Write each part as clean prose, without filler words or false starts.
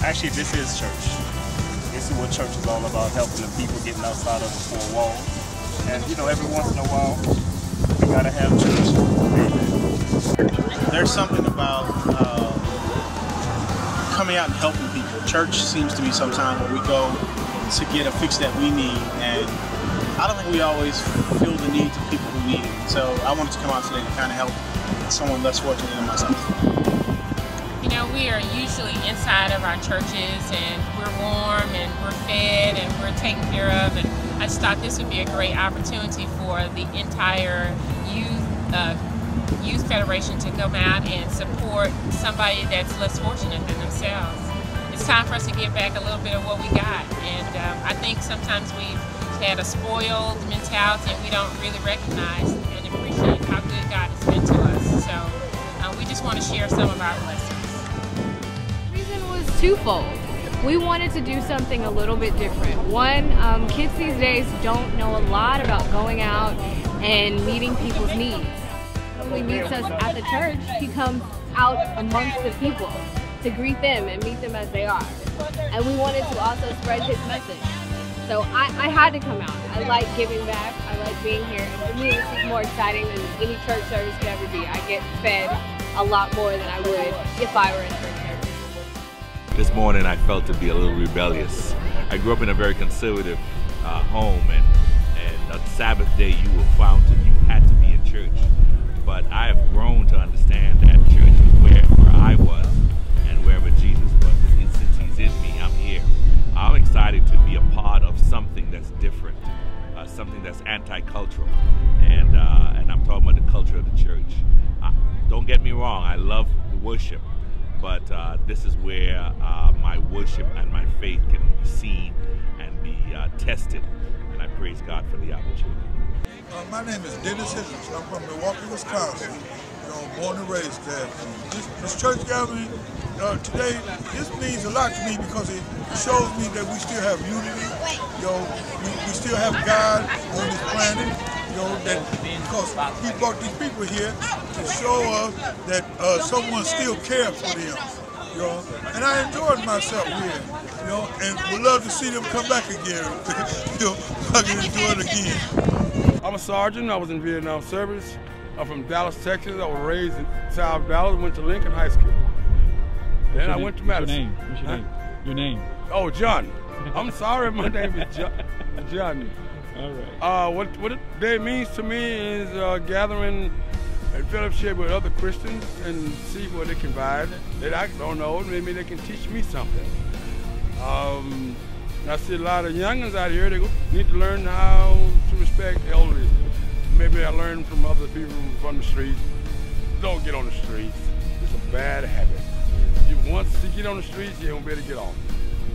Actually, this is church. This is what church is all about, helping the people getting outside of the four walls. And you know, every once in a while, we gotta have church. Amen. There's something about coming out and helping people. Church seems to be sometimes where we go to get a fix that we need, and I don't think we always feel the needs of people who need it. So I wanted to come out today to kind of help someone less fortunate than myself. You know, we are usually inside of our churches, and we're warm, and we're fed, and we're taken care of, and I just thought this would be a great opportunity for the entire youth federation to come out and support somebody that's less fortunate than themselves. It's time for us to give back a little bit of what we got, and I think sometimes we've had a spoiled mentality and we don't really recognize and appreciate how good God has been to us. So we just want to share some of our blessings. The reason was twofold. We wanted to do something a little bit different. One, kids these days don't know a lot about going out and meeting people's needs. When he meets us at the church, he comes out amongst the people to greet them and meet them as they are. And we wanted to also spread his message. So I had to come out. I like giving back. I like being here. And for me, this is more exciting than any church service could ever be. I get fed a lot more than I would if I were in church service. This morning I felt to be a little rebellious. I grew up in a very conservative home, and on Sabbath day you were found to, you had to be in church. But I have grown to understand that church is where I was and wherever Jesus was. And since he's in me, I'm here. I'm excited to be a part of something that's different, something that's anti-cultural, and I'm talking about the culture of the church. Don't get me wrong, I love worship, but this is where my worship and my faith can be seen and be tested, and I praise God for the opportunity. My name is Dennis Hendricks. I'm from Milwaukee, Wisconsin. Born and raised there. This church gathering today, this means a lot to me because it shows me that we still have unity. We still have God on this planet. That because He brought these people here to show us that someone still cares for them. And I enjoyed myself here. And would love to see them come back again. I can enjoy it again. I'm a sergeant. I was in Vietnam service. I'm from Dallas, Texas. I was raised in South Dallas. Went to Lincoln High School. Then I went to Madison. What's your name? Your name? Oh, John. I'm sorry, my name is John. All right. What day means to me is gathering and fellowship with other Christians and see what they can provide that I don't know. Maybe they can teach me something. I see a lot of youngins out here. They need to learn how to respect elders. Maybe I learned from other people from the streets. Don't get on the streets. It's a bad habit. Once you get on the streets, you won't be able to get off.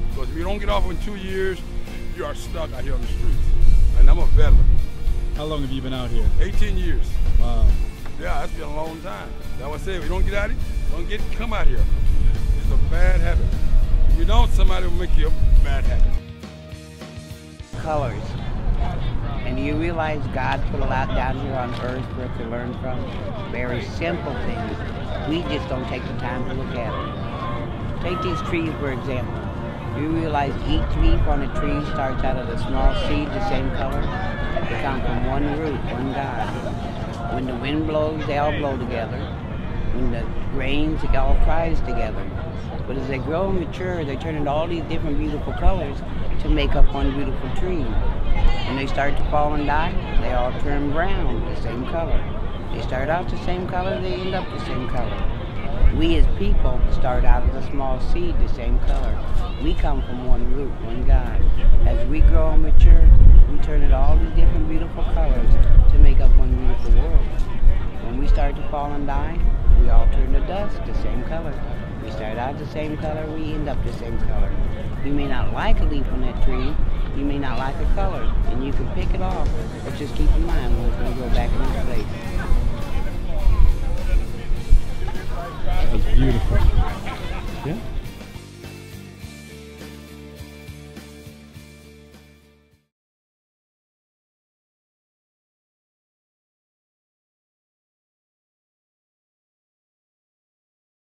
Because if you don't get off in 2 years, you are stuck out here on the streets. And I'm a veteran. How long have you been out here? 18 years. Wow. Yeah, that's been a long time. That's what I say. If you don't get out here, come out here. It's a bad habit. If you don't, somebody will make you a bad habit. Colors. And you realize God put a lot down here on earth for us to learn from. Very simple things. We just don't take the time to look at them. Take these trees, for example. You realize each leaf on a tree starts out of a small seed, the same color. They come from one root, one God. When the wind blows, they all blow together. When it rains, it all cries together. But as they grow and mature, they turn into all these different beautiful colors to make up one beautiful tree. When they start to fall and die, they all turn brown, the same color. They start out the same color, they end up the same color. We as people start out as a small seed, the same color. We come from one root, one God. As we grow and mature, we turn into all these different beautiful colors to make up one beautiful world. When we start to fall and die, we all turn to dust, the same color. We start out the same color, we end up the same color. You may not like a leaf on that tree, you may not like a color, and you can pick it off, but just keep in mind when it's going to go back in its place. That was beautiful.